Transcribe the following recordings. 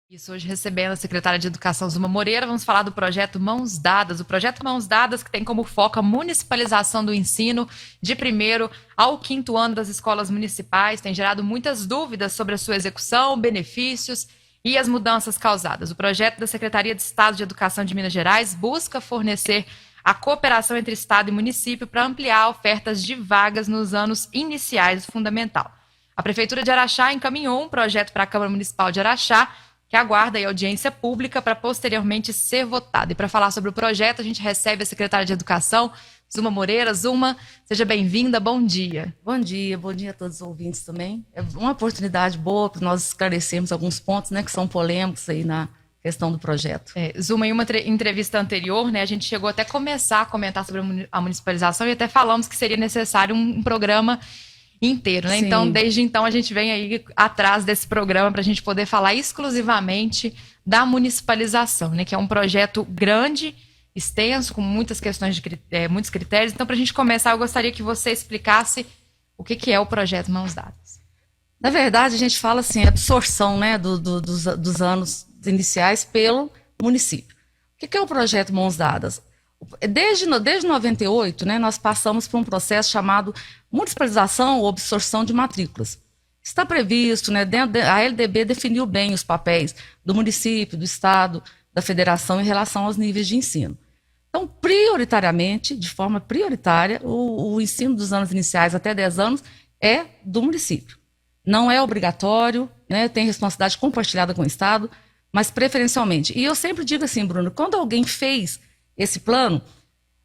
Isso, hoje recebendo a secretária de Educação, Zuma Moreira, vamos falar do projeto Mãos Dadas. O projeto Mãos Dadas, que tem como foco a municipalização do ensino de primeiro ao quinto ano das escolas municipais, tem gerado muitas dúvidas sobre a sua execução, benefícios e as mudanças causadas. O projeto da Secretaria de Estado de Educação de Minas Gerais busca fornecer a cooperação entre Estado e município para ampliar ofertas de vagas nos anos iniciais do fundamental. A Prefeitura de Araxá encaminhou um projeto para a Câmara Municipal de Araxá, que aguarda aí audiência pública para posteriormente ser votado. E para falar sobre o projeto, a gente recebe a secretária de Educação, Zuma Moreira. Zuma, seja bem-vinda, bom dia. Bom dia a todos os ouvintes também. É uma oportunidade boa para nós esclarecermos alguns pontos, né, que são polêmicos aí na questão do projeto. Zuma, em uma entrevista anterior, né, a gente chegou até a começar a comentar sobre a municipalização e até falamos que seria necessário um programa inteiro, né? Então, desde então, a gente vem aí atrás desse programa para a gente poder falar exclusivamente da municipalização, né? Que é um projeto grande, extenso, com muitas questões muitos critérios. Então, para a gente começar, eu gostaria que você explicasse o que é o projeto Mãos Dadas. Na verdade, a gente fala assim, absorção, né, dos anos iniciais pelo município. O que é o projeto Mãos Dadas? Desde 98, né, nós passamos por um processo chamado municipalização ou absorção de matrículas. Está previsto, né, a LDB definiu bem os papéis do município, do estado, da federação em relação aos níveis de ensino. Então, prioritariamente, de forma prioritária, o ensino dos anos iniciais até 10 anos é do município. Não é obrigatório, né, tem responsabilidade compartilhada com o estado, mas preferencialmente. E eu sempre digo assim, Bruno, quando alguém fez esse plano,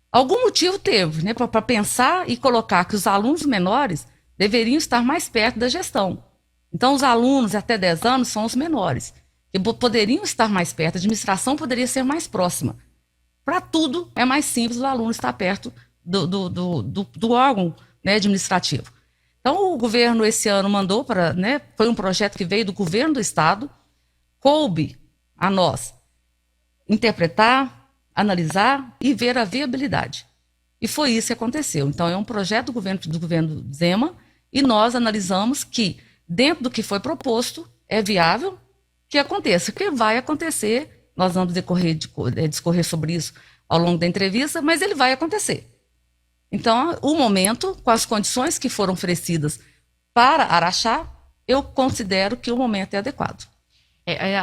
algum motivo teve, né, para pensar e colocar que os alunos menores deveriam estar mais perto da gestão. Então, os alunos até 10 anos são os menores, que poderiam estar mais perto, a administração poderia ser mais próxima. Para tudo, é mais simples o aluno estar perto do órgão, né, administrativo. Então, o governo esse ano mandou para, né, foi um projeto que veio do governo do estado, coube a nós interpretar, analisar e ver a viabilidade. E foi isso que aconteceu. Então, é um projeto do governo Zema e nós analisamos que, dentro do que foi proposto, é viável que aconteça. O que vai acontecer, nós vamos discorrer sobre isso ao longo da entrevista, mas ele vai acontecer. Então, o momento, com as condições que foram oferecidas para Araxá, eu considero que o momento é adequado.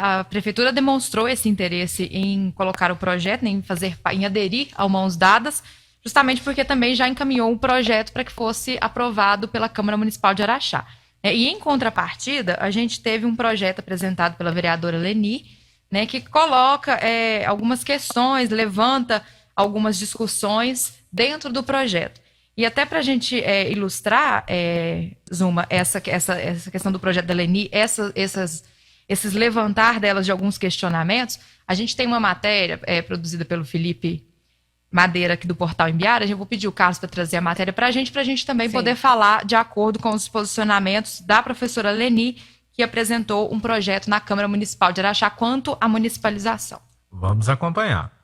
A prefeitura demonstrou esse interesse em colocar o projeto, em aderir ao Mãos Dadas, justamente porque também já encaminhou um projeto para que fosse aprovado pela Câmara Municipal de Araxá. E em contrapartida, a gente teve um projeto apresentado pela vereadora Leni, né, que coloca algumas questões, levanta algumas discussões dentro do projeto. E até para a gente ilustrar, Zuma, essa questão do projeto da Leni, esses levantar delas de alguns questionamentos, a gente tem uma matéria produzida pelo Felipe Madeira aqui do Portal Imbiara. Eu vou pedir o Carlos para trazer a matéria para a gente também poder falar de acordo com os posicionamentos da professora Leni, que apresentou um projeto na Câmara Municipal de Araxá quanto à municipalização. Vamos acompanhar.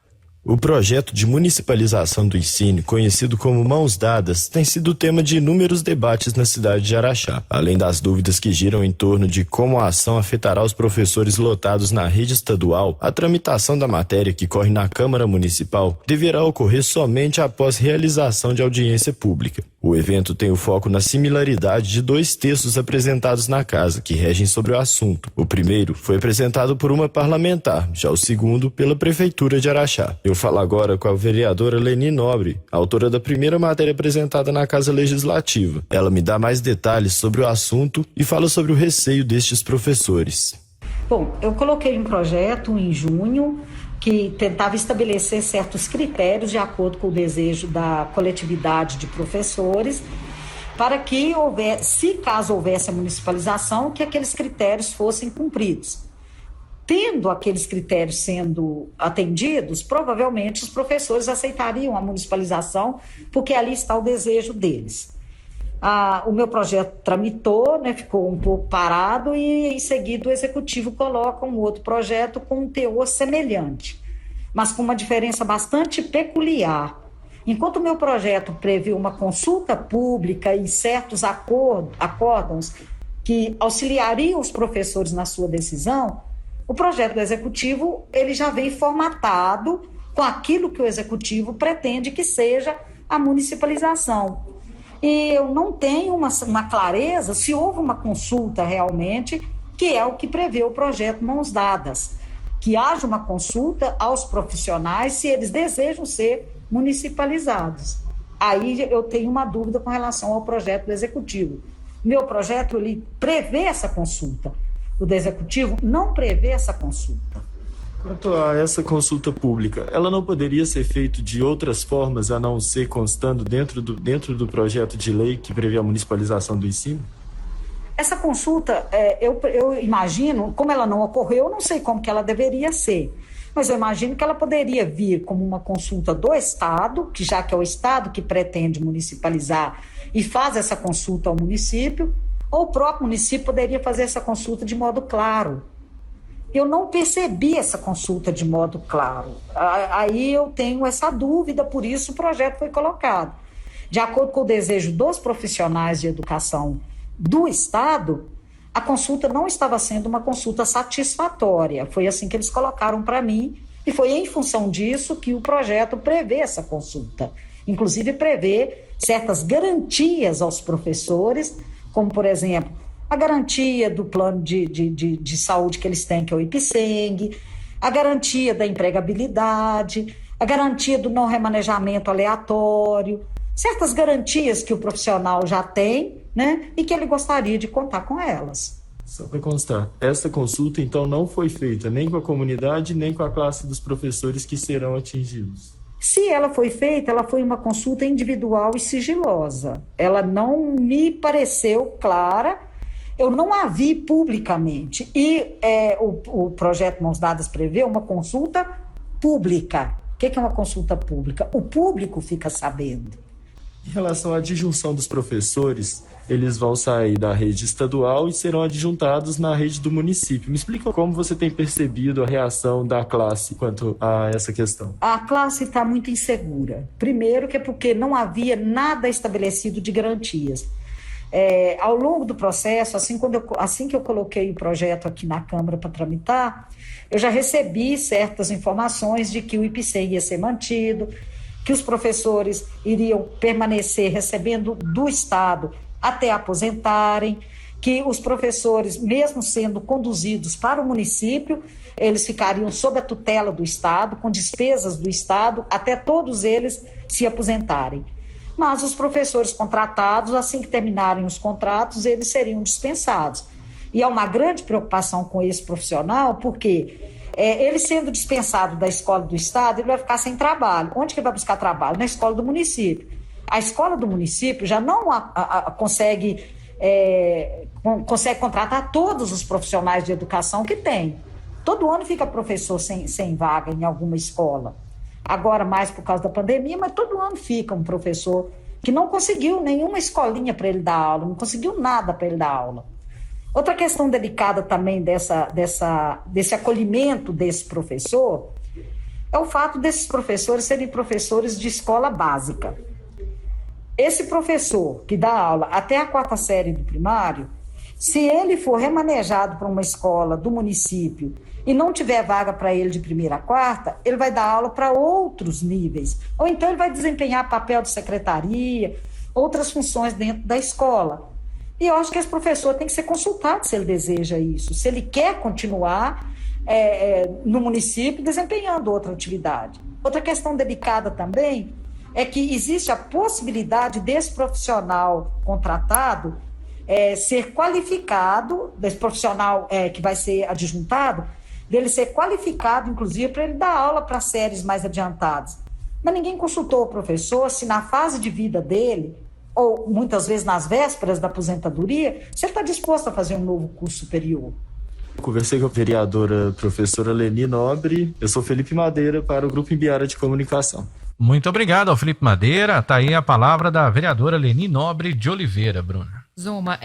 O projeto de municipalização do ensino, conhecido como Mãos Dadas, tem sido tema de inúmeros debates na cidade de Araxá. Além das dúvidas que giram em torno de como a ação afetará os professores lotados na rede estadual, a tramitação da matéria que corre na Câmara Municipal deverá ocorrer somente após realização de audiência pública. O evento tem o foco na similaridade de 2 textos apresentados na casa, que regem sobre o assunto. O primeiro foi apresentado por uma parlamentar, já o segundo pela Prefeitura de Araxá. Eu falo agora com a vereadora Leni Nobre, autora da primeira matéria apresentada na Casa Legislativa. Ela me dá mais detalhes sobre o assunto e fala sobre o receio destes professores. Bom, eu coloquei um projeto em junho que tentava estabelecer certos critérios de acordo com o desejo da coletividade de professores, para que caso houvesse a municipalização, que aqueles critérios fossem cumpridos. Tendo aqueles critérios sendo atendidos, provavelmente os professores aceitariam a municipalização, porque ali está o desejo deles. O meu projeto tramitou, né, ficou um pouco parado e, em seguida, o Executivo coloca um outro projeto com um teor semelhante, mas com uma diferença bastante peculiar. Enquanto o meu projeto previu uma consulta pública e certos acórdãos que auxiliariam os professores na sua decisão, O projeto do executivo, ele já vem formatado com aquilo que o executivo pretende que seja a municipalização. E eu não tenho uma clareza se houve uma consulta realmente, que é o que prevê o projeto Mãos Dadas, que haja uma consulta aos profissionais se eles desejam ser municipalizados. Aí eu tenho uma dúvida com relação ao projeto do executivo. Meu projeto, ele prevê essa consulta. O do executivo não prevê essa consulta. Quanto a essa consulta pública, ela não poderia ser feita de outras formas a não ser constando dentro do projeto de lei que prevê a municipalização do ensino? Essa consulta, eu imagino, como ela não ocorreu, eu não sei como que ela deveria ser, mas eu imagino que ela poderia vir como uma consulta do Estado, que já que é o Estado que pretende municipalizar e faz essa consulta ao município, ou o próprio município poderia fazer essa consulta de modo claro. Eu não percebi essa consulta de modo claro. Aí eu tenho essa dúvida, por isso o projeto foi colocado. De acordo com o desejo dos profissionais de educação do Estado, a consulta não estava sendo uma consulta satisfatória. Foi assim que eles colocaram para mim, e foi em função disso que o projeto prevê essa consulta. Inclusive prevê certas garantias aos professores, como, por exemplo, a garantia do plano de saúde que eles têm, que é o IPSENG, a garantia da empregabilidade, a garantia do não remanejamento aleatório, certas garantias que o profissional já tem, né, e que ele gostaria de contar com elas. Só para constar, essa consulta então não foi feita nem com a comunidade, nem com a classe dos professores que serão atingidos. Se ela foi feita, ela foi uma consulta individual e sigilosa. Ela não me pareceu clara, eu não a vi publicamente. E o projeto Mãos Dadas prevê uma consulta pública. O que é uma consulta pública? O público fica sabendo. Em relação à adjunção dos professores, eles vão sair da rede estadual e serão adjuntados na rede do município. Me explica como você tem percebido a reação da classe quanto a essa questão. A classe está muito insegura. Primeiro que é porque não havia nada estabelecido de garantias. Ao longo do processo, assim que eu coloquei o projeto aqui na Câmara para tramitar, eu já recebi certas informações de que o IPC ia ser mantido, que os professores iriam permanecer recebendo do Estado até aposentarem, que os professores, mesmo sendo conduzidos para o município, eles ficariam sob a tutela do Estado, com despesas do Estado, até todos eles se aposentarem. Mas os professores contratados, assim que terminarem os contratos, eles seriam dispensados. E há uma grande preocupação com esse profissional, porque ele sendo dispensado da escola do Estado, ele vai ficar sem trabalho. Onde que ele vai buscar trabalho? Na escola do município. A escola do município já não consegue contratar todos os profissionais de educação que tem. Todo ano fica professor sem vaga em alguma escola. Agora mais por causa da pandemia, mas todo ano fica um professor que não conseguiu nenhuma escolinha para ele dar aula, não conseguiu nada para ele dar aula. Outra questão delicada também desse acolhimento desse professor é o fato desses professores serem professores de escola básica. Esse professor que dá aula até a 4ª série do primário, se ele for remanejado para uma escola do município e não tiver vaga para ele de 1ª a 4ª, ele vai dar aula para outros níveis. Ou então ele vai desempenhar papel de secretaria, outras funções dentro da escola. E eu acho que esse professor tem que ser consultado se ele deseja isso, se ele quer continuar no município desempenhando outra atividade. Outra questão delicada também é que existe a possibilidade desse profissional contratado ser qualificado, desse profissional que vai ser adjuntado, dele ser qualificado, inclusive, para ele dar aula para séries mais adiantadas. Mas ninguém consultou o professor se na fase de vida dele, ou muitas vezes nas vésperas da aposentadoria, se ele está disposto a fazer um novo curso superior. Conversei com a vereadora professora Leni Nobre. Eu sou Felipe Madeira para o Grupo Imbirara de Comunicação. Muito obrigado ao Felipe Madeira. Está aí a palavra da vereadora Leni Nobre de Oliveira, Bruna. Zuma,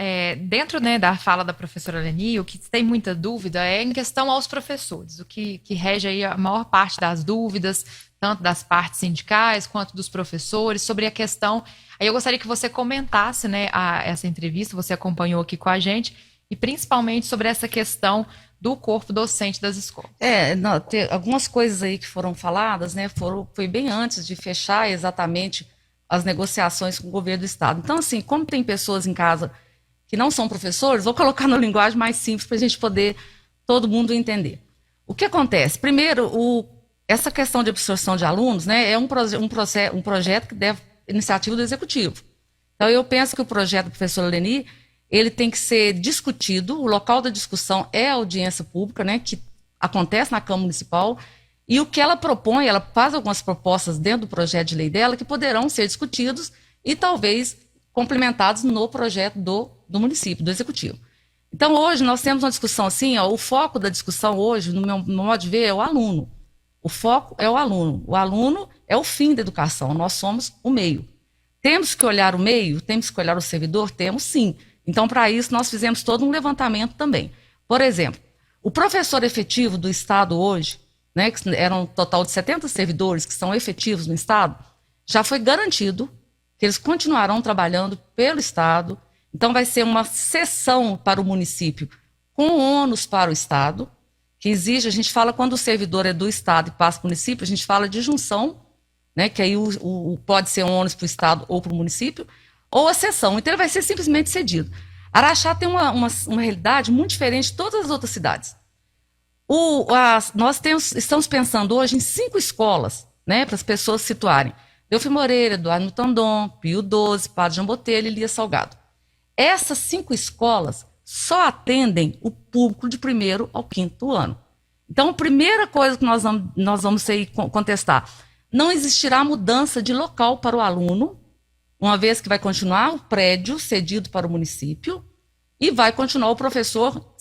dentro da fala da professora Leni, o que tem muita dúvida é em questão aos professores, o que rege aí a maior parte das dúvidas, tanto das partes sindicais quanto dos professores, sobre a questão. Aí eu gostaria que você comentasse essa entrevista, você acompanhou aqui com a gente, e principalmente sobre essa questão do corpo docente das escolas. Não, algumas coisas aí que foram faladas, né, foi bem antes de fechar exatamente as negociações com o governo do estado. Então, assim, como tem pessoas em casa que não são professores, vou colocar na linguagem mais simples para a gente poder todo mundo entender. O que acontece? Primeiro, essa questão de absorção de alunos, né, é um projeto que deve iniciativa do executivo. Então, eu penso que o projeto do professor Leni, ele tem que ser discutido, o local da discussão é a audiência pública, né, que acontece na Câmara Municipal, e o que ela propõe, ela faz algumas propostas dentro do projeto de lei dela que poderão ser discutidos e talvez complementados no projeto do município, do executivo. Então, hoje, nós temos uma discussão assim, o foco da discussão hoje, no meu modo de ver, é o aluno. O foco é o aluno. O aluno é o fim da educação, nós somos o meio. Temos que olhar o meio? Temos que olhar o servidor? Temos sim. Então, para isso, nós fizemos todo um levantamento também. Por exemplo, o professor efetivo do Estado hoje, né, que eram um total de 70 servidores que são efetivos no Estado, já foi garantido que eles continuarão trabalhando pelo Estado. Então, vai ser uma cessão para o município com ônus para o Estado, que exige, a gente fala quando o servidor é do Estado e passa para o município, a gente fala de junção, né, que aí pode ser um ônus para o Estado ou para o município, ou a cessão. Então, ele vai ser simplesmente cedido. Araxá tem uma realidade muito diferente de todas as outras cidades. Nós estamos pensando hoje em 5 escolas, né, para as pessoas se situarem. Delfim Moreira, Eduardo Mutandom, Pio XII, Padre João Botelho e Lia Salgado. Essas 5 escolas só atendem o público de 1º ao 5º ano. Então, a primeira coisa que nós vamos aí contestar, não existirá mudança de local para o aluno, uma vez que vai continuar o prédio cedido para o município e vai continuar o professor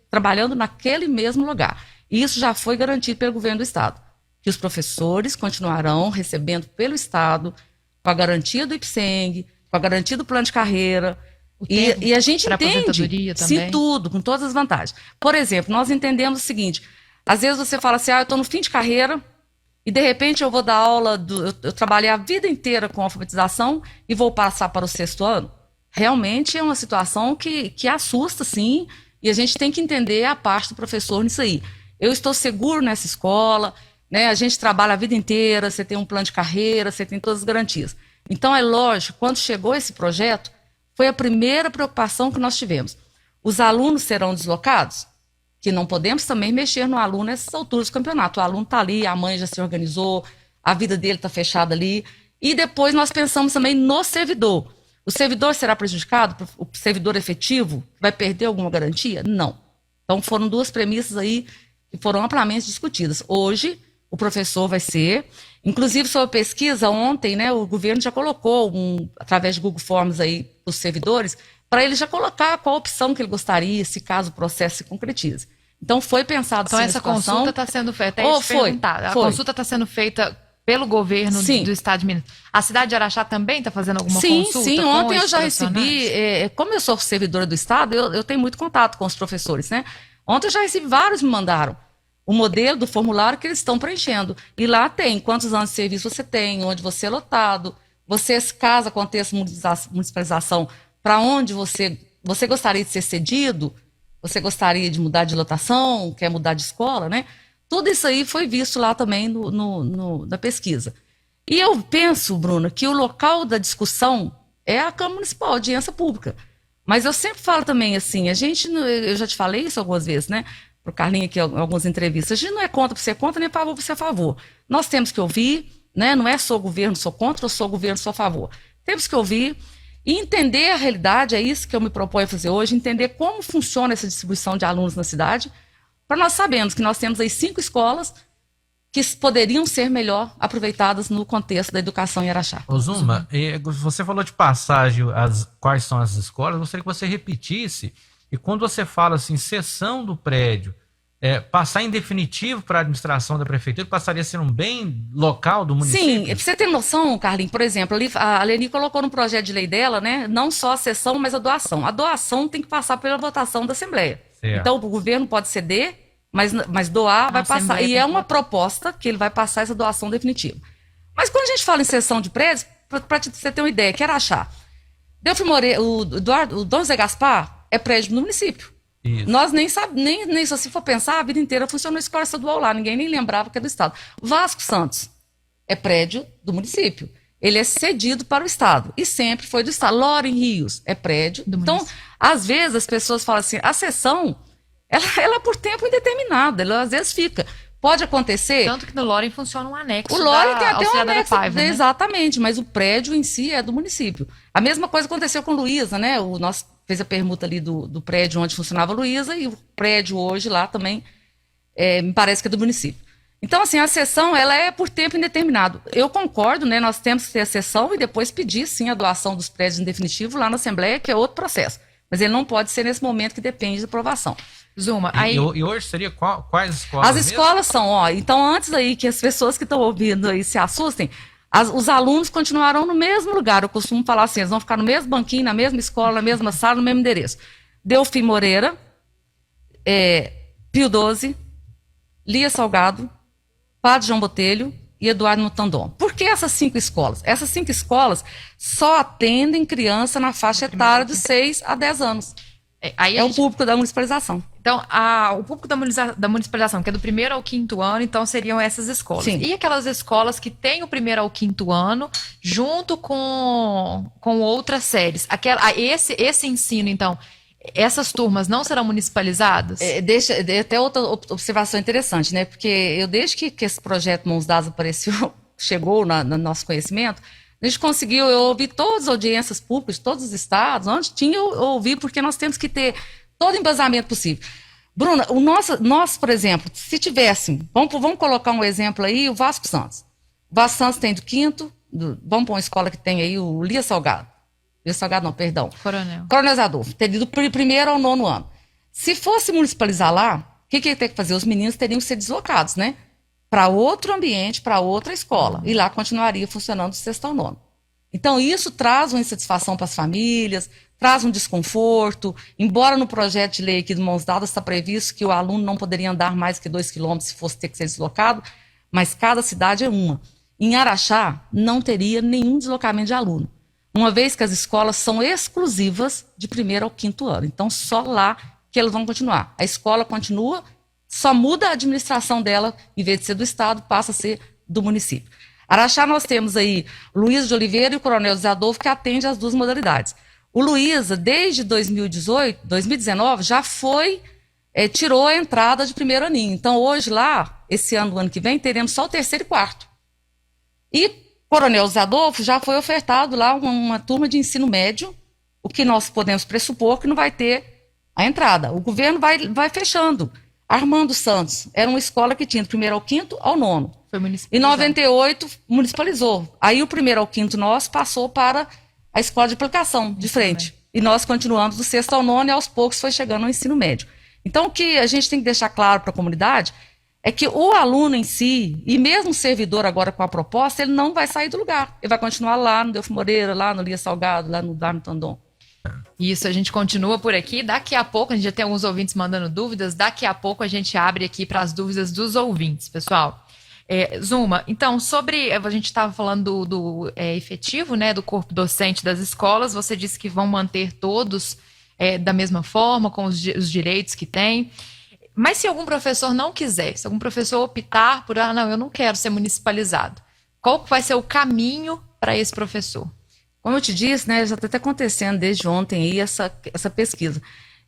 trabalhando naquele mesmo lugar. E isso já foi garantido pelo governo do Estado, que os professores continuarão recebendo pelo Estado, com a garantia do IPSENG, com a garantia do plano de carreira, e a gente entende, sim, tudo, com todas as vantagens. Por exemplo, nós entendemos o seguinte, às vezes você fala assim, eu estou no fim de carreira, e de repente eu vou dar aula, eu trabalhei a vida inteira com alfabetização e vou passar para o 6º ano. Realmente é uma situação que assusta, sim, e a gente tem que entender a parte do professor nisso aí. Eu estou seguro nessa escola, né? A gente trabalha a vida inteira, você tem um plano de carreira, você tem todas as garantias. Então é lógico, quando chegou esse projeto, foi a primeira preocupação que nós tivemos. Os alunos serão deslocados? Que não podemos também mexer no aluno nessas alturas do campeonato. O aluno está ali, a mãe já se organizou, a vida dele está fechada ali. E depois nós pensamos também no servidor. O servidor será prejudicado? O servidor efetivo vai perder alguma garantia? Não. Então foram 2 premissas aí que foram amplamente discutidas. Hoje, o professor vai ser, inclusive sobre a pesquisa, ontem, né, o governo já colocou, através de Google Forms aí, os servidores, para ele já colocar qual opção que ele gostaria, se caso o processo se concretize. Então, foi pensado... Então, essa consulta está sendo feita, a consulta está sendo feita pelo governo do Estado de Minas. A cidade de Araxá também está fazendo alguma consulta? Sim, ontem eu já recebi, como eu sou servidora do Estado, eu tenho muito contato com os professores, né? Ontem eu já recebi, vários me mandaram o modelo do formulário que eles estão preenchendo. E lá tem quantos anos de serviço você tem, onde você é lotado, você, caso aconteça municipalização, para onde você gostaria de ser cedido, você gostaria de mudar de lotação, quer mudar de escola, né? Tudo isso aí foi visto lá também na pesquisa. E eu penso, Bruna, que o local da discussão é a Câmara Municipal, a audiência pública. Mas eu sempre falo também assim, eu já te falei isso algumas vezes, né? Para o Carlinhos aqui, em algumas entrevistas, a gente não é contra por ser contra, nem a favor por ser a favor. Nós temos que ouvir, né? Não é sou governo, sou contra, ou sou governo, sou a favor. Temos que ouvir e entender a realidade, é isso que eu me proponho a fazer hoje, entender como funciona essa distribuição de alunos na cidade, para nós sabermos que nós temos aí 5 escolas que poderiam ser melhor aproveitadas no contexto da educação em Araxá. Zuma, você falou de passagem, quais são as escolas, eu gostaria que você repetisse, e quando você fala assim, cessão do prédio, passar em definitivo para a administração da prefeitura, passaria a ser um bem local do município? Sim, pra você ter noção, Carlinhos, por exemplo, a Leni colocou no projeto de lei dela, né, não só a cessão, mas a doação. A doação tem que passar pela votação da Assembleia. Certo. Então, o governo pode ceder, mas doar vai passar. E é uma proposta que ele vai passar essa doação definitiva. Mas quando a gente fala em cessão de prédios, para você ter uma ideia, que Araxá, Delfim Moreira, o Dom Zé Gaspar é prédio do município. Isso. Nós nem se você for pensar, a vida inteira funcionou a escola estadual lá, ninguém nem lembrava que é do Estado. Vasco Santos é prédio do município. Ele é cedido para o Estado e sempre foi do Estado. Loren Rios é prédio. Então, às vezes as pessoas falam assim, a sessão, ela é por tempo indeterminado, ela às vezes fica. Pode acontecer... Tanto que no Loren funciona um anexo O Loren tem até um Auxiliadora anexo, Paiva, né? exatamente, mas o prédio em si é do município. A mesma coisa aconteceu com Luísa, né? Nós fez a permuta ali do prédio onde funcionava a Luísa e o prédio hoje lá também me parece que é do município. Então, assim, a sessão, ela é por tempo indeterminado. Eu concordo, né? Nós temos que ter a sessão e depois pedir, sim, a doação dos prédios em definitivo lá na Assembleia, que é outro processo. Mas ele não pode ser nesse momento que depende da aprovação. Zuma, aí... E hoje seria quais escolas? As escolas são, então antes aí que as pessoas que estão ouvindo aí se assustem, os alunos continuarão no mesmo lugar. Eu costumo falar assim, eles vão ficar no mesmo banquinho, na mesma escola, na mesma sala, no mesmo endereço. Delfim Moreira, Pio XII, Lia Salgado, Padre João Botelho e Eduardo Mutandom. Por que essas 5 escolas? Essas 5 escolas só atendem criança na faixa etária de 6 a 10 anos. Aí o público da municipalização. Então, o público da municipalização, que é do 1º ao 5º ano, então seriam essas escolas. Sim. E aquelas escolas que têm o 1º ao 5º ano, junto com outras séries. Esse ensino, então, essas turmas não serão municipalizadas? Até outra observação interessante, né? Porque desde que esse projeto Mãos Dadas apareceu, chegou no nosso conhecimento, a gente conseguiu, eu ouvi todas as audiências públicas de todos os estados, onde tinha, eu ouvi, porque nós temos que ter todo o embasamento possível. Bruna, nós, por exemplo, se tivéssemos, vamos colocar um exemplo aí, o Vasco Santos. O Vasco Santos tem do 5º, vamos para uma escola que tem aí o Lia Salgado. Lia Salgado não, perdão. Coronel Zadolfo, teria do 1º ao 9º ano. Se fosse municipalizar lá, o que ia ter que fazer? Os meninos teriam que ser deslocados, né? Para outro ambiente, para outra escola. E lá continuaria funcionando do 6º ao 9º. Então, isso traz uma insatisfação para as famílias, traz um desconforto. Embora no projeto de lei aqui do Mãos Dadas está previsto que o aluno não poderia andar mais que 2 quilômetros se fosse ter que ser deslocado, mas cada cidade é uma. Em Araxá, não teria nenhum deslocamento de aluno, uma vez que as escolas são exclusivas de 1º ao 5º ano. Então, só lá que elas vão continuar. A escola continua, só muda a administração dela, em vez de ser do Estado, passa a ser do município. Araxá nós temos aí Luísa de Oliveira e o Coronel José Adolfo, que atende as 2 modalidades. O Luísa, desde 2019, já tirou a entrada de 1º aninho. Então, hoje lá, esse ano, do ano que vem, teremos só o 3º e 4º. E Coronel José Adolfo já foi ofertado lá uma turma de ensino médio, o que nós podemos pressupor que não vai ter a entrada. O governo vai fechando. Armando Santos era uma escola que tinha do 1º ao 5º ao 9º. Foi municipalizado. Em 98, municipalizou. Aí o 1º ao 5º nosso passou para a escola de aplicação, de frente. E nós continuamos do 6º ao 9º e aos poucos foi chegando ao ensino médio. Então, o que a gente tem que deixar claro para a comunidade é que o aluno em si, e mesmo o servidor agora com a proposta, ele não vai sair do lugar. Ele vai continuar lá no Delfim Moreira, lá no Lia Salgado, lá no Dar Tandon. Isso, a gente continua por aqui. Daqui a pouco, a gente já tem alguns ouvintes mandando dúvidas. Daqui a pouco a gente abre aqui para as dúvidas dos ouvintes, pessoal. Zuma, então, a gente estava falando do efetivo, né, do corpo docente das escolas. Você disse que vão manter todos da mesma forma, com os direitos que têm. Mas se algum professor não quiser, se algum professor optar por, não, eu não quero ser municipalizado, qual vai ser o caminho para esse professor? Como eu te disse, né, já está até acontecendo desde ontem aí essa pesquisa.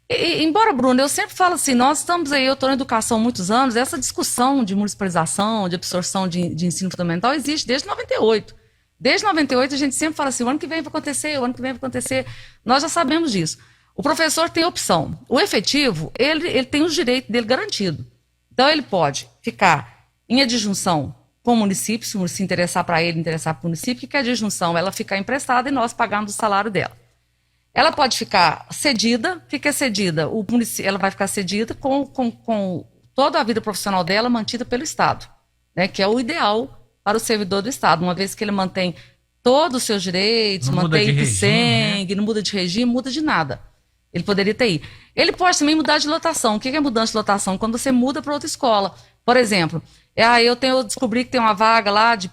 Embora, Bruno, eu sempre falo assim, nós estamos aí, eu estou na educação há muitos anos, essa discussão de municipalização, de absorção de ensino fundamental existe desde 98. Desde 98 a gente sempre fala assim, o ano que vem vai acontecer, o ano que vem vai acontecer. Nós já sabemos disso. O professor tem opção. O efetivo, ele tem os direitos dele garantido. Então ele pode ficar em adjunção com o município, se interessar para ele, interessar para o município, que a adjunção ela fica emprestada e nós pagamos o salário dela. Ela pode ficar cedida, o que é cedida? Ela vai ficar cedida com toda a vida profissional dela mantida pelo Estado, né, que é o ideal para o servidor do Estado, uma vez que ele mantém todos os seus direitos, não mantém regime, né? Não muda de regime, muda de nada. Ele poderia ter ido. Ele pode também mudar de lotação. O que é mudança de lotação? Quando você muda para outra escola. Por exemplo, eu descobri que tem uma vaga lá de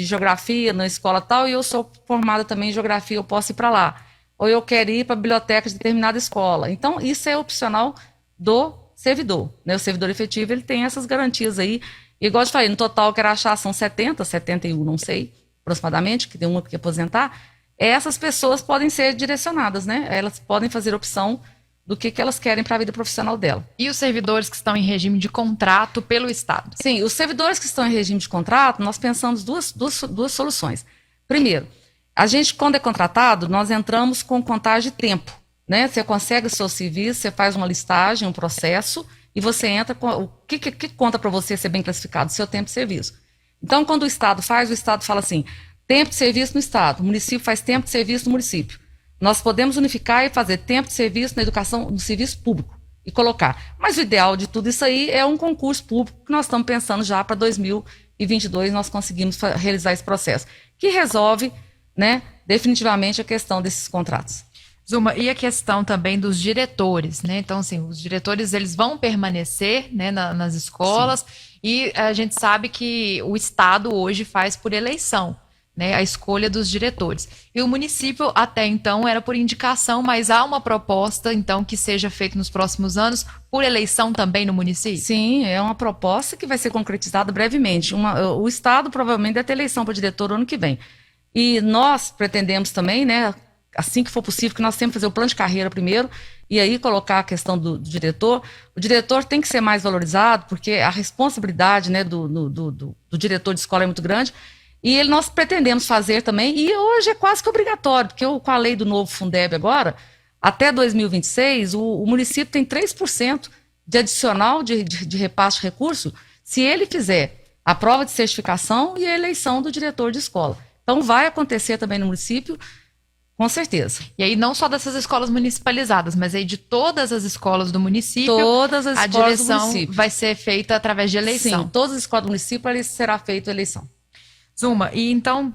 geografia na escola tal e eu sou formada também em geografia, eu posso ir para lá. Ou eu quero ir para a biblioteca de determinada escola. Então, isso é opcional do servidor, né? O servidor efetivo, ele tem essas garantias aí. E, igual eu te falei, no total, que era achar, são 71, não sei, aproximadamente, que tem uma que aposentar. Essas pessoas podem ser direcionadas, né? Elas podem fazer opção do que elas querem para a vida profissional dela. E os servidores que estão em regime de contrato pelo Estado? Sim, os servidores que estão em regime de contrato, nós pensamos duas soluções. Primeiro, a gente, quando é contratado, nós entramos com contagem de tempo, né? Você consegue o seu serviço, você faz uma listagem, um processo, e você entra com o que conta para você ser bem classificado, seu tempo de serviço. Então, quando o Estado faz, o Estado fala assim, tempo de serviço no Estado, o município faz tempo de serviço no município. Nós podemos unificar e fazer tempo de serviço na educação, no serviço público, e colocar. Mas o ideal de tudo isso aí é um concurso público, que nós estamos pensando já para 2022, nós conseguimos realizar esse processo, que resolve, né, definitivamente a questão desses contratos. Zuma, e a questão também dos diretores, né? Então, assim, os diretores, eles vão permanecer, né, nas escolas. Sim. E a gente sabe que o Estado hoje faz por eleição, né, a escolha dos diretores. E o município, até então, era por indicação, mas há uma proposta, então, que seja feita nos próximos anos por eleição também no município? Sim, é uma proposta que vai ser concretizada brevemente. O Estado provavelmente deve ter eleição para diretor ano que vem. E nós pretendemos também, né, assim que for possível, que nós temos que fazer o plano de carreira primeiro, e aí colocar a questão do diretor. O diretor tem que ser mais valorizado, porque a responsabilidade, né, do diretor de escola é muito grande, e nós pretendemos fazer também, e hoje é quase que obrigatório, porque com a lei do novo Fundeb agora, até 2026, o município tem 3% de adicional de repasse de recurso, se ele fizer a prova de certificação e a eleição do diretor de escola. Então vai acontecer também no município, com certeza. E aí não só dessas escolas municipalizadas, mas aí de todas as escolas do município, todas as escolas do direção município vai ser feita através de eleição. Sim, todas as escolas do município será feita a eleição. Zuma, e então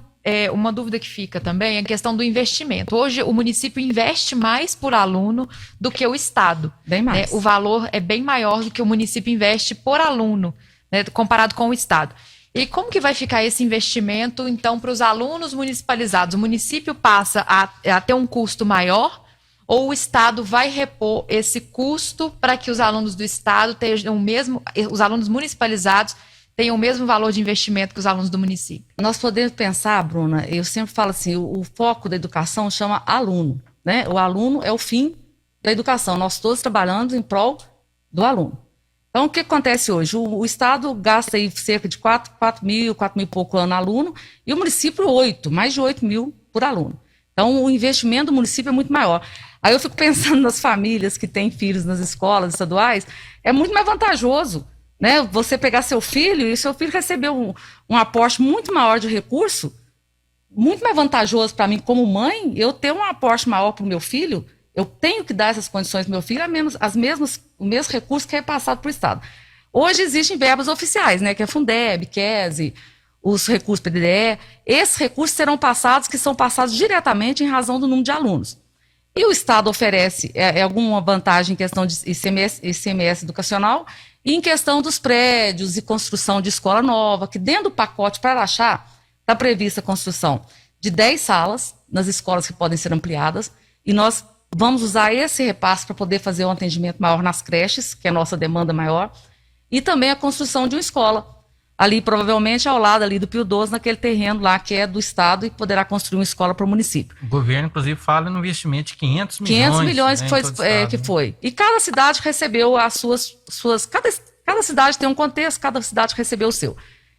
uma dúvida que fica também é a questão do investimento. Hoje o município investe mais por aluno do que o Estado. Bem mais. O valor é bem maior do que o município investe por aluno, né, comparado com o Estado. E como que vai ficar esse investimento, então, para os alunos municipalizados? O município passa a ter um custo maior ou o Estado vai repor esse custo para que os alunos do Estado tenham os alunos municipalizados tenham o mesmo valor de investimento que os alunos do município? Nós podemos pensar, Bruna, eu sempre falo assim, o foco da educação chama aluno, né? O aluno é o fim da educação, nós todos trabalhando em prol do aluno. Então, o que acontece hoje? O Estado gasta aí cerca de 4 mil e pouco ano aluno, e o município mais de 8 mil por aluno. Então, o investimento do município é muito maior. Aí eu fico pensando nas famílias que têm filhos nas escolas estaduais, é muito mais vantajoso, né? Você pegar seu filho e seu filho receber um aporte muito maior de recurso, muito mais vantajoso para mim como mãe, eu ter um aporte maior para o meu filho. Eu tenho que dar essas condições para o meu filho, o mesmo recurso que é passado para o Estado. Hoje existem verbas oficiais, né, que é Fundeb, QESE, os recursos PDDE. Esses recursos são passados diretamente em razão do número de alunos. E o Estado oferece alguma vantagem em questão de ICMS educacional e em questão dos prédios e construção de escola nova, que dentro do pacote para Araxá está prevista a construção de 10 salas nas escolas que podem ser ampliadas, e nós vamos usar esse repasse para poder fazer um atendimento maior nas creches, que é a nossa demanda maior, e também a construção de uma escola, ali provavelmente ao lado ali do Pio 12, naquele terreno lá que é do Estado e poder construir uma escola para o município. O governo, inclusive, fala no investimento de 500 milhões. 500 milhões né, que foi. E cada cidade recebeu as suas cada cidade tem um contexto, cada cidade recebeu o seu.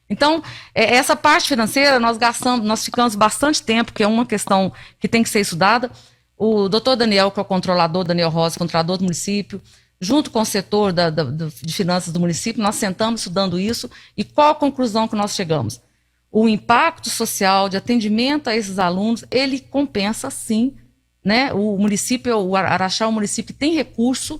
Então, essa parte financeira nós ficamos bastante tempo, que é uma questão que tem que ser estudada. O doutor Daniel, que é o controlador, Daniel Rosa, controlador do município, junto com o setor de finanças do município, nós sentamos estudando isso, e qual a conclusão que nós chegamos? O impacto social de atendimento a esses alunos, ele compensa sim, né? O município, o Araxá é um município que tem recurso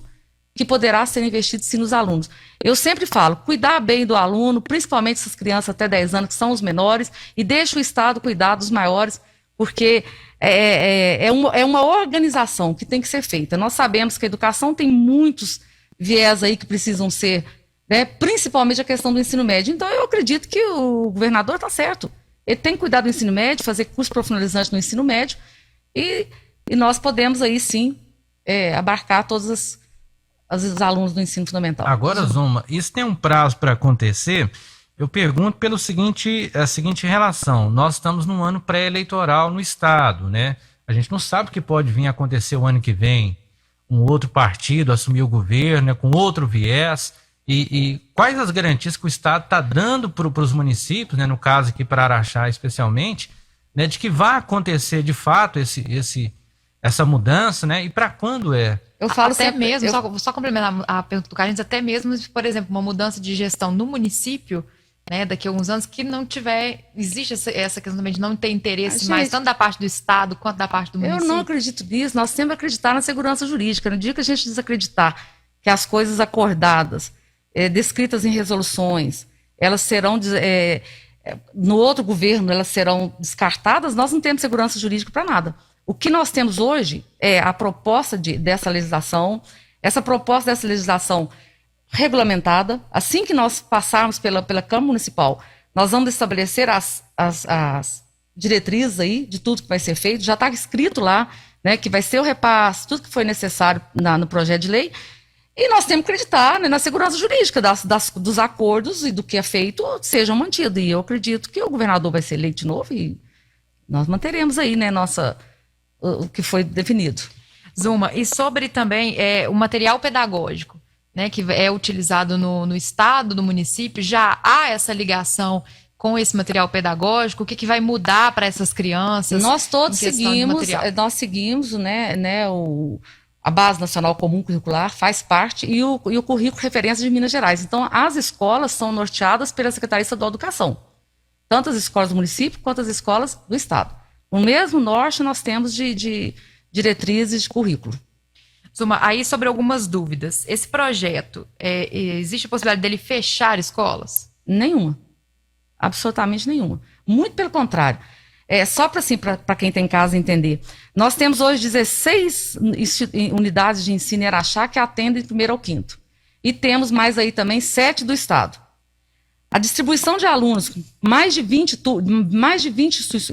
que poderá ser investido sim nos alunos. Eu sempre falo, cuidar bem do aluno, principalmente essas crianças até 10 anos, que são os menores, e deixa o Estado cuidar dos maiores, porque é uma organização que tem que ser feita. Nós sabemos que a educação tem muitos viés aí que precisam ser, né, principalmente a questão do ensino médio. Então, eu acredito que o governador está certo. Ele tem que cuidar do ensino médio, fazer curso profissionalizante no ensino médio, e nós podemos aí sim abarcar todas os alunos do ensino fundamental. Agora, Zuma, isso tem um prazo para acontecer? Eu pergunto pelo seguinte, a seguinte relação. Nós estamos num ano pré-eleitoral no Estado, né? A gente não sabe o que pode vir a acontecer o ano que vem. Um outro partido assumir o governo, né, com outro viés. E quais as garantias que o Estado está dando para os municípios, né, no caso aqui para Araxá especialmente, né, de que vai acontecer de fato essa mudança, né? E para quando é? Eu falo até sempre, mesmo, só complementar a pergunta do Carlinhos, até mesmo, por exemplo, uma mudança de gestão no município, né, daqui a alguns anos, que não tiver, existe essa questão também de não ter interesse mais, tanto da parte do Estado quanto da parte do município. Eu não acredito nisso, nós sempre acreditar na segurança jurídica. No dia que a gente desacreditar que as coisas acordadas, descritas em resoluções, elas serão, no outro governo, elas serão descartadas, nós não temos segurança jurídica para nada. O que nós temos hoje é a proposta dessa legislação, essa proposta dessa legislação regulamentada. Assim que nós passarmos pela Câmara Municipal, nós vamos estabelecer as diretrizes aí de tudo que vai ser feito. Já está escrito lá, né, que vai ser o repasse, tudo que foi necessário no projeto de lei. E nós temos que acreditar, né, na segurança jurídica dos acordos e do que é feito sejam mantidos. E eu acredito que o governador vai ser eleito de novo e nós manteremos aí, né, o que foi definido. Zuma, e sobre também o material pedagógico, né, que é utilizado no Estado, no município, já há essa ligação com esse material pedagógico? O que vai mudar para essas crianças? Nós todos seguimos, a Base Nacional Comum Curricular faz parte e o currículo referência de Minas Gerais. Então, as escolas são norteadas pela Secretaria Estadual de Educação, tanto as escolas do município quanto as escolas do Estado. O mesmo norte nós temos de diretrizes de currículo. Zuma, aí sobre algumas dúvidas. Esse projeto, existe a possibilidade dele fechar escolas? Nenhuma. Absolutamente nenhuma. Muito pelo contrário. Só para quem tem em casa entender. Nós temos hoje 16 unidades de ensino em Araxá que atendem do 1º ao 5º. E temos mais aí também 7 do Estado. A distribuição de alunos, mais de 20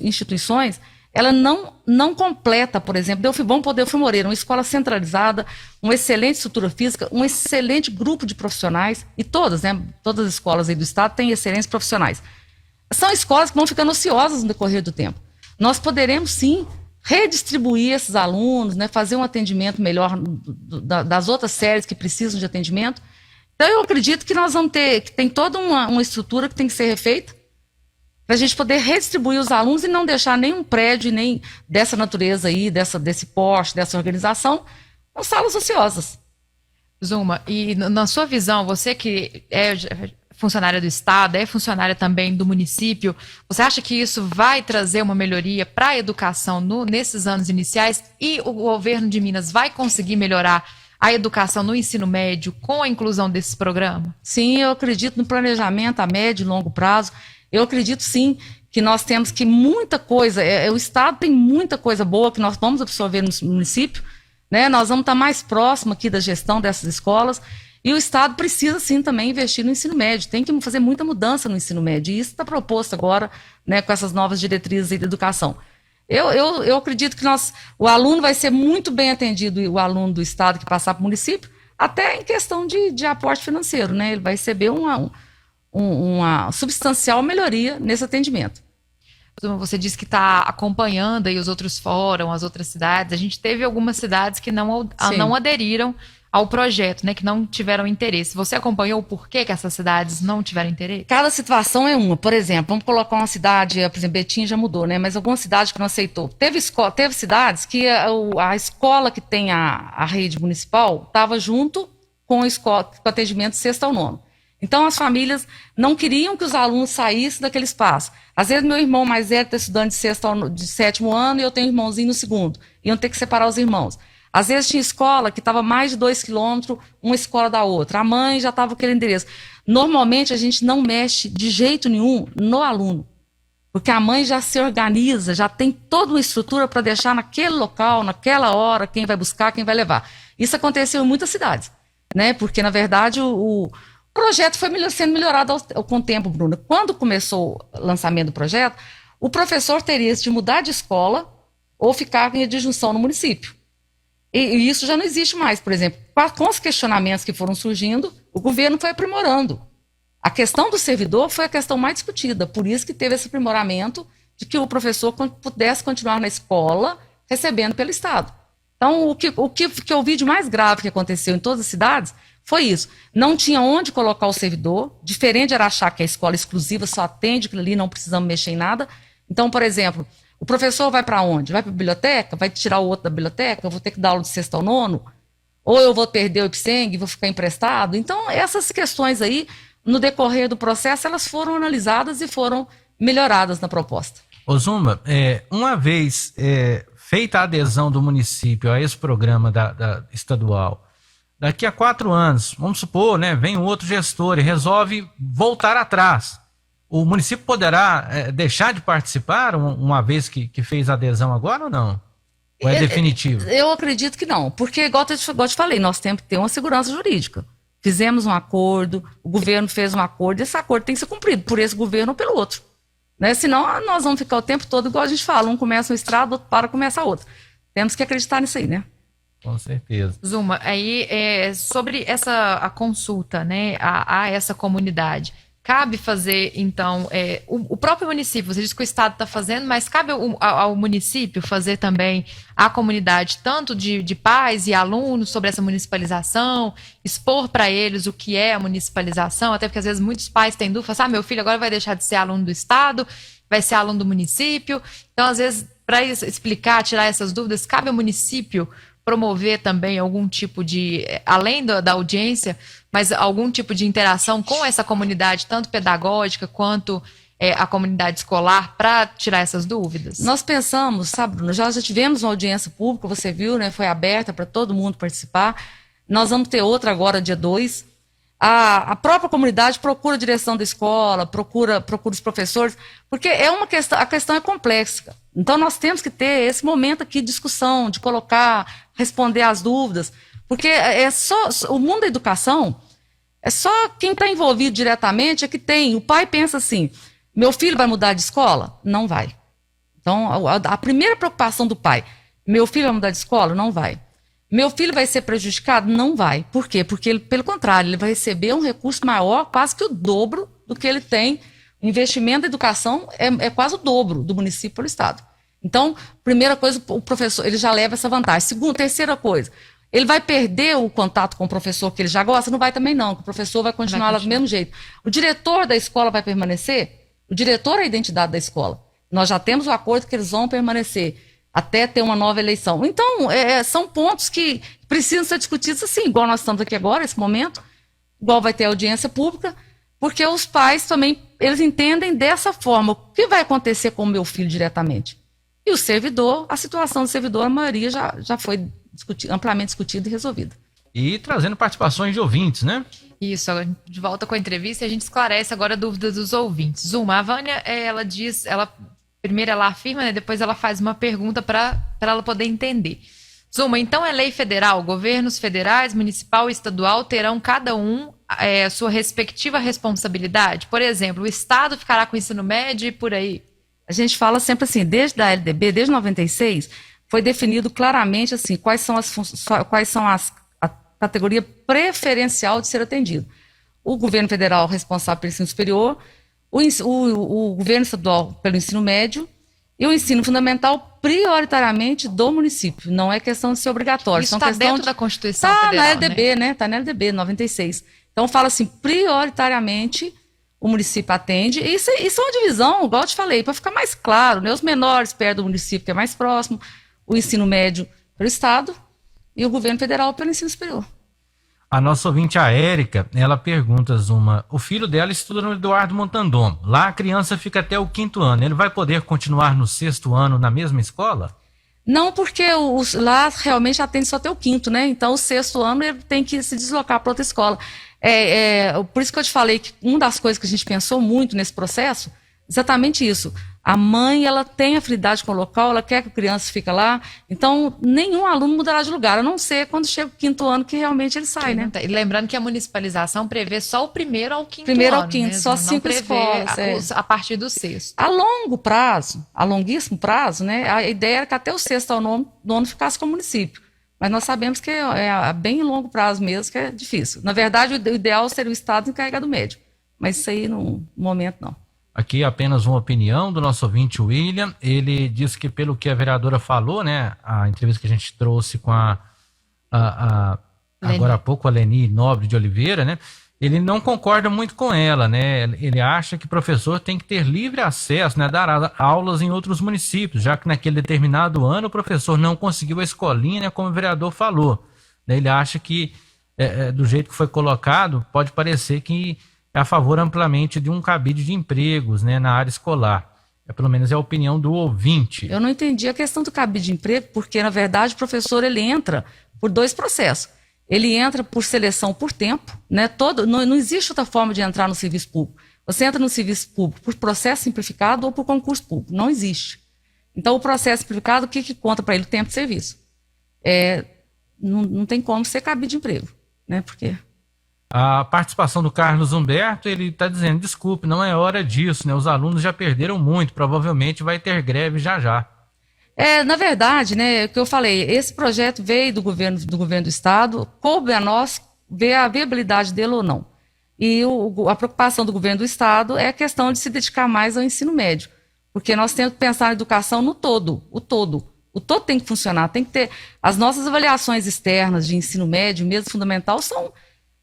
instituições, ela não completa, por exemplo, Delfibom Poder Moreira, uma escola centralizada, uma excelente estrutura física, um excelente grupo de profissionais, e todas as escolas aí do Estado têm excelentes profissionais. São escolas que vão ficando ociosas no decorrer do tempo. Nós poderemos, sim, redistribuir esses alunos, né, fazer um atendimento melhor das outras séries que precisam de atendimento. Então, eu acredito que nós vamos que tem toda uma estrutura que tem que ser refeita para a gente poder redistribuir os alunos e não deixar nenhum prédio, nem dessa natureza aí, desse porte, dessa organização, com salas ociosas. Zuma, e na sua visão, você que é funcionária do Estado, é funcionária também do município, você acha que isso vai trazer uma melhoria para a educação nesses anos iniciais e o governo de Minas vai conseguir melhorar a educação no ensino médio com a inclusão desses programas? Sim, eu acredito no planejamento a médio e longo prazo. Eu acredito, sim, que nós temos que muita coisa, o Estado tem muita coisa boa que nós vamos absorver no município, né? Nós vamos estar mais próximo aqui da gestão dessas escolas. E o Estado precisa, sim, também investir no ensino médio. Tem que fazer muita mudança no ensino médio. E isso está proposto agora, né, com essas novas diretrizes de educação. Eu acredito que o aluno vai ser muito bem atendido, o aluno do Estado que passar para o município, até em questão de aporte financeiro, né? Ele vai receber uma substancial melhoria nesse atendimento. Você disse que está acompanhando aí os outros fóruns, as outras cidades. A gente teve algumas cidades que não aderiram ao projeto, né, que não tiveram interesse. Você acompanhou o porquê que essas cidades não tiveram interesse? Cada situação é uma. Por exemplo, vamos colocar uma cidade, por exemplo, Betim já mudou, né, mas alguma cidade que não aceitou. Teve cidades que a escola que tem a rede municipal estava junto com o atendimento 6º ao 9º. Então, as famílias não queriam que os alunos saíssem daquele espaço. Às vezes, meu irmão mais velho está estudando de 7º ano e eu tenho um irmãozinho no 2º. Iam ter que separar os irmãos. Às vezes tinha escola que estava mais de 2 quilômetros, uma escola da outra. A mãe já estava aquele endereço. Normalmente, a gente não mexe de jeito nenhum no aluno, porque a mãe já se organiza, já tem toda uma estrutura para deixar naquele local, naquela hora, quem vai buscar, quem vai levar. Isso aconteceu em muitas cidades, né? Porque, na verdade, o projeto foi sendo melhorado com o tempo, Bruna. Quando começou o lançamento do projeto, o professor teria de mudar de escola ou ficar em adjunção no município. E isso já não existe mais, por exemplo. Com os questionamentos que foram surgindo, o governo foi aprimorando. A questão do servidor foi a questão mais discutida, por isso que teve esse aprimoramento de que o professor pudesse continuar na escola recebendo pelo Estado. Então, o que eu vi de mais grave que aconteceu em todas as cidades foi isso. Não tinha onde colocar o servidor, diferente de achar que a escola exclusiva só atende aquilo ali, não precisamos mexer em nada. Então, por exemplo, o professor vai para onde? Vai para a biblioteca? Vai tirar o outro da biblioteca? Eu vou ter que dar aula de sexto ao nono? Ou eu vou perder o IPSENG e vou ficar emprestado? Então, essas questões aí, no decorrer do processo, elas foram analisadas e foram melhoradas na proposta. Ô Zuma, uma vez feita a adesão do município a esse programa da estadual, daqui a 4 anos, vamos supor, né, vem um outro gestor e resolve voltar atrás. O município poderá deixar de participar uma vez que fez a adesão agora ou não? Ou é definitivo? Eu acredito que não, porque, igual eu te falei, nós temos que ter uma segurança jurídica. Fizemos um acordo, o governo fez um acordo, e esse acordo tem que ser cumprido por esse governo ou pelo outro. Né? Senão, nós vamos ficar o tempo todo, igual a gente fala, um começa uma estrada, outro para, começa a outra. Temos que acreditar nisso aí, né? Com certeza. Zuma, aí sobre a consulta, né, a essa comunidade, cabe fazer, então, o próprio município, você diz que o Estado está fazendo, mas cabe ao município fazer também a comunidade, tanto de pais e alunos, sobre essa municipalização, expor para eles o que é a municipalização, até porque às vezes muitos pais têm dúvida, meu filho agora vai deixar de ser aluno do Estado, vai ser aluno do município. Então, às vezes, para explicar, tirar essas dúvidas, cabe ao município promover também algum tipo de, além da audiência, mas algum tipo de interação com essa comunidade, tanto pedagógica quanto a comunidade escolar, para tirar essas dúvidas? Nós pensamos, sabe, Bruno, já tivemos uma audiência pública, você viu, né, foi aberta para todo mundo participar. Nós vamos ter outra agora, dia 2. A própria comunidade procura a direção da escola, procura os professores, porque a questão é complexa. Então, nós temos que ter esse momento aqui de discussão, de colocar, responder às dúvidas, porque o mundo da educação, é só quem está envolvido diretamente é que tem. O pai pensa assim, meu filho vai mudar de escola? Não vai. Então, a primeira preocupação do pai, meu filho vai mudar de escola? Não vai. Meu filho vai ser prejudicado? Não vai. Por quê? Porque, ele, pelo contrário, ele vai receber um recurso maior, quase que o dobro do que ele tem. O investimento da educação é quase o dobro do município pelo Estado. Então, primeira coisa, o professor, ele já leva essa vantagem. Terceira coisa, ele vai perder o contato com o professor que ele já gosta? Não vai também não, o professor vai continuar lá do mesmo jeito. O diretor da escola vai permanecer? O diretor é a identidade da escola. Nós já temos o acordo que eles vão permanecer até ter uma nova eleição. Então, são pontos que precisam ser discutidos assim, igual nós estamos aqui agora, nesse momento, igual vai ter audiência pública, porque os pais também, eles entendem dessa forma, o que vai acontecer com o meu filho diretamente. E o servidor, a situação do servidor, a maioria já foi amplamente discutida e resolvida. E trazendo participações de ouvintes, né? Isso, de volta com a entrevista, e a gente esclarece agora dúvidas dos ouvintes. Zuma, a Vânia, ela diz, primeiro ela afirma, né, depois ela faz uma pergunta para ela poder entender. Zuma, então é lei federal, governos federais, municipal e estadual terão cada um sua respectiva responsabilidade? Por exemplo, o Estado ficará com o ensino médio e por aí? A gente fala sempre assim, desde a LDB, desde 96, foi definido claramente assim, quais são a categoria preferencial de ser atendido. O governo federal responsável pelo ensino superior, o governo estadual pelo ensino médio e o ensino fundamental prioritariamente do município. Não é questão de ser obrigatório. Isso está dentro da Constituição Federal, na LDB, né? Está na LDB, 96. Então, fala assim, prioritariamente o município atende. E isso é uma divisão, igual eu te falei, para ficar mais claro, né? Os menores perto do município, que é mais próximo, o ensino médio pelo Estado e o governo federal pelo ensino superior. A nossa ouvinte, a Érica, ela pergunta, Zuma, o filho dela estuda no Eduardo Montandon. Lá a criança fica até o 5º ano. Ele vai poder continuar no 6º ano na mesma escola? Não, porque lá realmente atende só até o 5º, né? Então o 6º ano ele tem que se deslocar para outra escola. Por isso que eu te falei que uma das coisas que a gente pensou muito nesse processo, exatamente isso. A mãe, ela tem afinidade com o local, ela quer que a criança fique lá, então nenhum aluno mudará de lugar, a não ser quando chega o 5º ano que realmente ele sai, né? E lembrando que a municipalização prevê só o 1º ao 5º ano. Primeiro ao 5º, mesmo, só 5 escolas. A partir do 6º. A longo prazo, a longuíssimo prazo, né? A ideia era que até o 6º ao 9º ficasse com o município. Mas nós sabemos que é a bem longo prazo mesmo, que é difícil. Na verdade, o ideal seria o Estado encarregar do médio. Mas isso aí, no momento, não. Aqui apenas uma opinião do nosso ouvinte William. Ele diz que pelo que a vereadora falou, né, a entrevista que a gente trouxe com agora há pouco, a Leni Nobre de Oliveira, né, ele não concorda muito com ela, né, ele acha que o professor tem que ter livre acesso, né, dar aulas em outros municípios, já que naquele determinado ano o professor não conseguiu a escolinha, né, como o vereador falou. Ele acha que, do jeito que foi colocado, pode parecer que é a favor amplamente de um cabide de empregos, né, na área escolar. Pelo menos é a opinião do ouvinte. Eu não entendi a questão do cabide de emprego, porque, na verdade, o professor ele entra por 2 processos. Ele entra por seleção por tempo, né? Não existe outra forma de entrar no serviço público. Você entra no serviço público por processo simplificado ou por concurso público. Não existe. Então, o processo simplificado, o que conta para ele? O tempo de serviço. Não tem como ser cabide de emprego, né? Porque... A participação do Carlos Humberto, ele está dizendo, desculpe, não é hora disso, né? Os alunos já perderam muito, provavelmente vai ter greve já já. Na verdade, né, o que eu falei, esse projeto veio do governo do Estado, coube a nós ver a viabilidade dele ou não. E a preocupação do governo do Estado é a questão de se dedicar mais ao ensino médio, porque nós temos que pensar na educação no todo, o todo. O todo tem que funcionar, tem que ter... As nossas avaliações externas de ensino médio, mesmo fundamental, são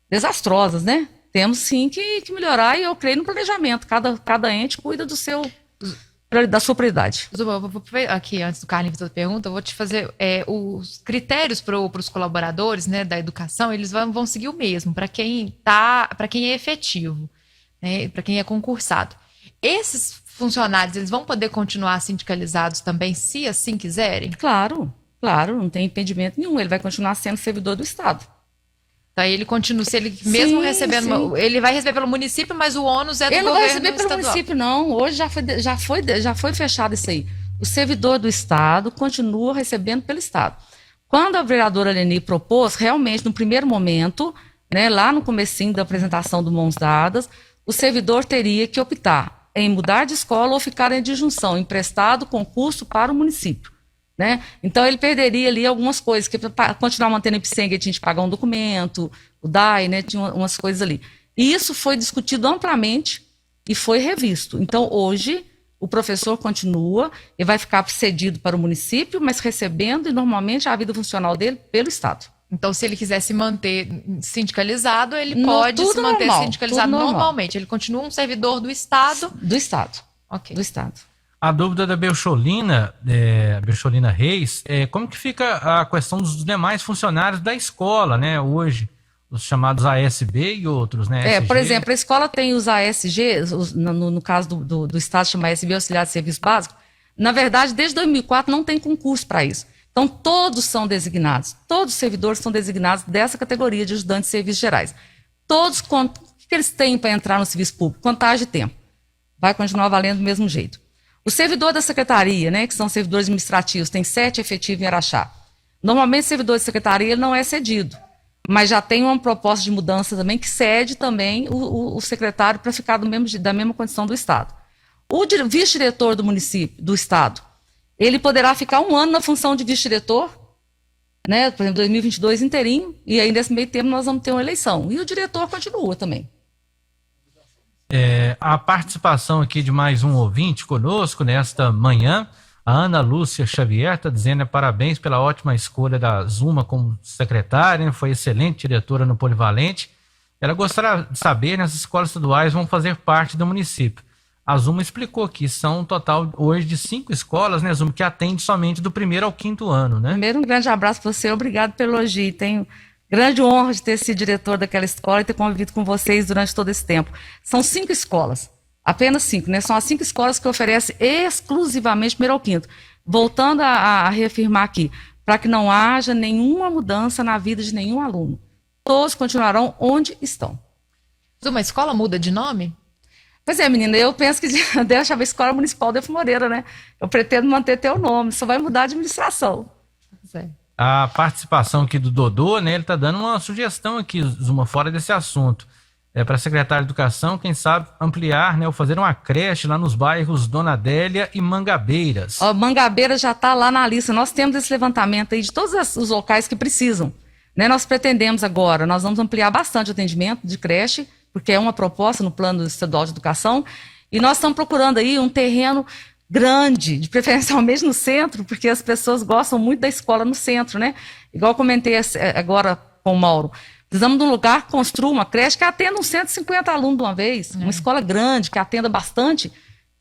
desastrosas, né? Temos sim que melhorar e eu creio no planejamento. Cada ente cuida da sua prioridade. Zuma, aqui, antes do Carlinhos fazer a pergunta, eu vou te fazer os critérios para os colaboradores, né, da educação, eles vão seguir o mesmo, para quem é efetivo, né, para quem é concursado. Esses funcionários, eles vão poder continuar sindicalizados também, se assim quiserem? Claro, não tem impedimento nenhum, ele vai continuar sendo servidor do Estado. Então ele continua, se ele mesmo recebendo, ele vai receber pelo município, mas o ônus é do governo estadual. Ele não vai receber pelo município, não. Hoje já foi fechado isso aí. O servidor do Estado continua recebendo pelo Estado. Quando a vereadora Leni propôs, realmente, no primeiro momento, né, lá no comecinho da apresentação do Mãos Dadas, o servidor teria que optar em mudar de escola ou ficar em disjunção, emprestado concurso para o município. Né? Então ele perderia ali algumas coisas, que para continuar mantendo o Ipseng ele tinha que pagar um documento, o DAI, né? Tinha umas coisas ali. E isso foi discutido amplamente e foi revisto. Então hoje o professor continua e vai ficar cedido para o município, mas recebendo e normalmente a vida funcional dele pelo Estado. Então se ele quiser se manter sindicalizado, ele pode se manter sindicalizado normalmente. Ele continua um servidor do Estado? Do Estado. Ok. Do Estado. A dúvida da Bercholina Reis, como que fica a questão dos demais funcionários da escola, né, hoje, os chamados ASB e outros, né, SG? Por exemplo, a escola tem os ASG, no caso do Estado chama ASB, Auxiliar de Serviço Básico, na verdade, desde 2004 não tem concurso para isso. Então, todos são designados, todos os servidores são designados dessa categoria de ajudantes de serviços gerais. Todos, o que eles têm para entrar no serviço público? Contagem de tempo. Vai continuar valendo do mesmo jeito. O servidor da secretaria, né, que são servidores administrativos, tem 7 efetivos em Araxá. Normalmente, o servidor de secretaria ele não é cedido, mas já tem uma proposta de mudança também que cede também o secretário para ficar da mesma condição do Estado. O vice-diretor do município, do Estado, ele poderá ficar 1 ano na função de vice-diretor, né, por exemplo, 2022 inteirinho, e aí nesse meio tempo nós vamos ter uma eleição. E o diretor continua também. A participação aqui de mais um ouvinte conosco nesta manhã, a Ana Lúcia Xavier está dizendo parabéns pela ótima escolha da Zuma como secretária, né? Foi excelente diretora no Polivalente. Ela gostaria de saber, né, as escolas estaduais vão fazer parte do município. A Zuma explicou que são um total hoje de 5 escolas, né, Zuma, que atende somente do 1º ao 5º ano, né? Primeiro, um grande abraço para você, obrigado pelo elogio. Tenho grande honra de ter sido diretor daquela escola e ter convivido com vocês durante todo esse tempo. São 5 escolas, apenas 5, né? São as 5 escolas que oferecem exclusivamente 1º ao 5º. Voltando a reafirmar aqui, para que não haja nenhuma mudança na vida de nenhum aluno. Todos continuarão onde estão. Uma escola muda de nome? Pois é, menina, eu penso que deve chamar Escola Municipal Delfim Moreira, né? Eu pretendo manter teu nome, só vai mudar a administração. Certo. A participação aqui do Dodô, né, ele está dando uma sugestão aqui, Zuma, fora desse assunto. para a secretária de Educação, quem sabe ampliar, né, ou fazer uma creche lá nos bairros Dona Adélia e Mangabeiras. Mangabeiras já está lá na lista. Nós temos esse levantamento aí de todos os locais que precisam. Né? Nós pretendemos agora, nós vamos ampliar bastante o atendimento de creche, porque é uma proposta no Plano Estadual de Educação, e nós estamos procurando aí um terreno grande, de preferencialmente no centro, porque as pessoas gostam muito da escola no centro, né? Igual eu comentei agora com o Mauro. Precisamos de um lugar que construa uma creche que atenda uns 150 alunos de uma vez. Uma escola grande, que atenda bastante,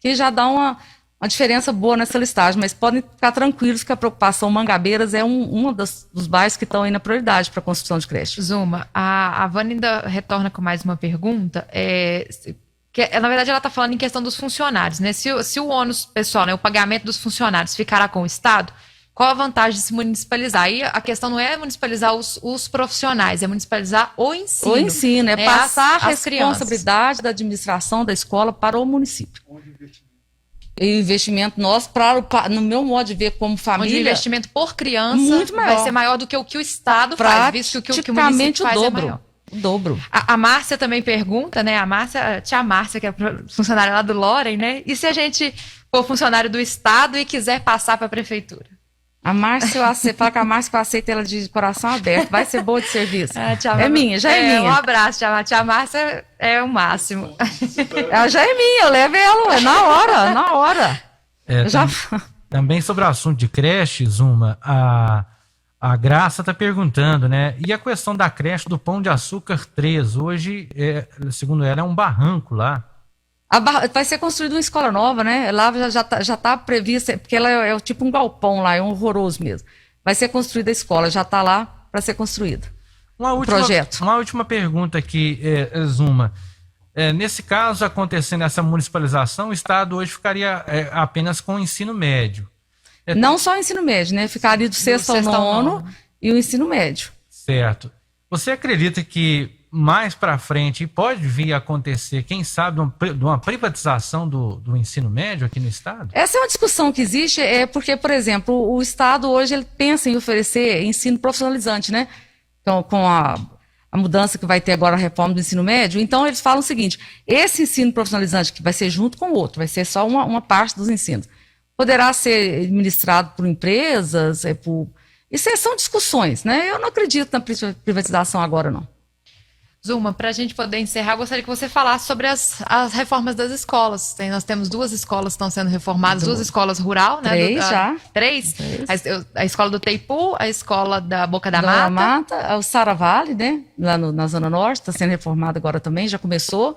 que já dá uma diferença boa nessa listagem. Mas podem ficar tranquilos que a preocupação Mangabeiras é um dos bairros que estão aí na prioridade para a construção de creche. Zuma, a Vânia ainda retorna com mais uma pergunta. Na verdade, ela está falando em questão dos funcionários, né? Se o ônus pessoal, né, o pagamento dos funcionários ficará com o Estado, qual a vantagem de se municipalizar? Aí a questão não é municipalizar os profissionais, é municipalizar o ensino. O ensino, é passar a as responsabilidade da administração da escola para o município. E o investimento nosso, no meu modo de ver como família... Onde o investimento por criança muito maior. vai ser maior do que o Estado faz, visto que o que o município faz é maior. O dobro. A Márcia também pergunta, né? Tia Márcia, que é funcionária lá do Loren, né? E se a gente for funcionário do Estado e quiser passar para a prefeitura? A Márcia, fala que a Márcia, que eu aceito ela de coração aberto, vai ser boa de serviço. É minha, já é minha. Um abraço, tia Márcia é o máximo. Ela já é minha, eu levo ela, na hora. Também sobre o assunto de creche, Zuma, a Graça está perguntando, né? E a questão da creche do Pão de Açúcar 3? Hoje, segundo ela, é um barranco lá. Vai ser construída uma escola nova, né? Lá já tá prevista, porque ela é tipo um galpão lá, é um horroroso mesmo. Vai ser construída a escola, já está lá para ser construída. Projeto. Uma última pergunta aqui, Zuma. Nesse caso, acontecendo essa municipalização, o Estado hoje ficaria apenas com o ensino médio. Não só o ensino médio, né? Ficaria do sexto ao nono e o ensino médio. Certo. Você acredita que mais para frente pode vir a acontecer, quem sabe, de uma privatização do ensino médio aqui no Estado? Essa é uma discussão que existe, porque, por exemplo, o Estado hoje ele pensa em oferecer ensino profissionalizante, né? Então, com a mudança que vai ter agora a reforma do ensino médio, então eles falam o seguinte: esse ensino profissionalizante que vai ser junto com o outro, vai ser só uma parte dos ensinos, poderá ser administrado por empresas, Isso são discussões, né? Eu não acredito na privatização agora, não. Zuma, para a gente poder encerrar, eu gostaria que você falasse sobre as reformas das escolas. Nós temos 2 escolas que estão sendo reformadas, 2 escolas rural, né? 3 já. 3? A escola do Teipu, a escola da Boca da Mata, o Saravale, né? Lá na Zona Norte, está sendo reformado agora também, já começou.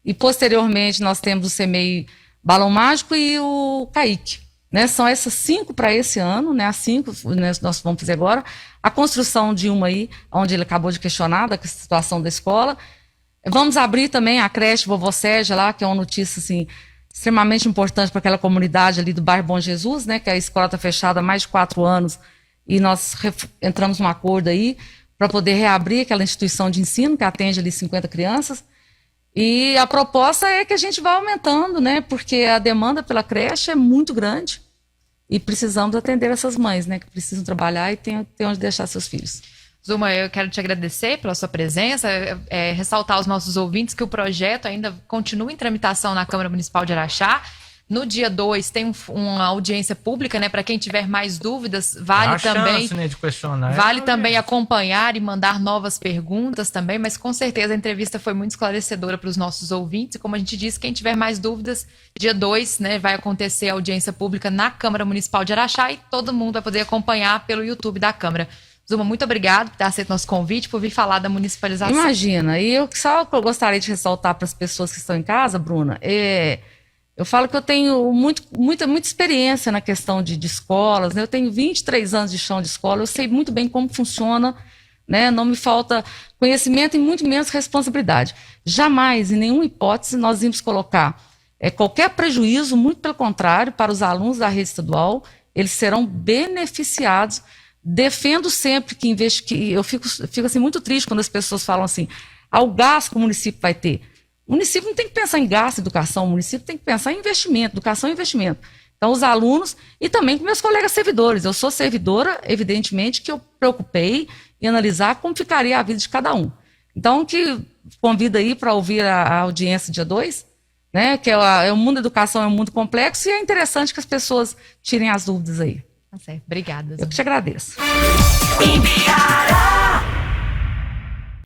E posteriormente nós temos o CEMEI Balão Mágico e o CAIC. Né, são essas 5 para esse ano, né, as 5 nós vamos fazer agora. A construção de uma aí, onde ele acabou de questionar da situação da escola. Vamos abrir também a creche Vovó Sérgia lá, que é uma notícia assim, extremamente importante para aquela comunidade ali do bairro Bom Jesus, né, que a escola está fechada há mais de 4 anos e nós entramos num acordo aí para poder reabrir aquela instituição de ensino que atende ali 50 crianças. E a proposta é que a gente vá aumentando, né? Porque a demanda pela creche é muito grande e precisamos atender essas mães, né? Que precisam trabalhar e tem onde deixar seus filhos. Zuma, eu quero te agradecer pela sua presença, ressaltar aos nossos ouvintes que o projeto ainda continua em tramitação na Câmara Municipal de Araxá. No dia 2 tem uma audiência pública, né? Para quem tiver mais dúvidas, vale também, chance, né, de questionar. Vale também acompanhar e mandar novas perguntas também, mas com certeza a entrevista foi muito esclarecedora para os nossos ouvintes. E como a gente disse, quem tiver mais dúvidas, dia 2, né, vai acontecer a audiência pública na Câmara Municipal de Araxá e todo mundo vai poder acompanhar pelo YouTube da Câmara. Zuma, muito obrigado por ter aceito nosso convite, por vir falar da municipalização. Imagina, e eu gostaria de ressaltar para as pessoas que estão em casa, Bruna, eu falo que eu tenho muita experiência na questão de escolas, né? Eu tenho 23 anos de chão de escola, eu sei muito bem como funciona, né? Não me falta conhecimento e muito menos responsabilidade. Jamais, em nenhuma hipótese, nós íamos colocar qualquer prejuízo, muito pelo contrário, para os alunos da rede estadual, eles serão beneficiados. Defendo sempre que eu fico assim, muito triste quando as pessoas falam assim, o gasto que o município vai ter. O município não tem que pensar em gasto e educação, o município tem que pensar em investimento, educação e investimento. Então, os alunos e também com meus colegas servidores. Eu sou servidora, evidentemente, que eu preocupei em analisar como ficaria a vida de cada um. Então, que convido aí para ouvir a audiência dia 2, né? Que o mundo da educação é um mundo complexo e é interessante que as pessoas tirem as dúvidas aí. Tá certo. Obrigada. Eu que te agradeço. Ibiara.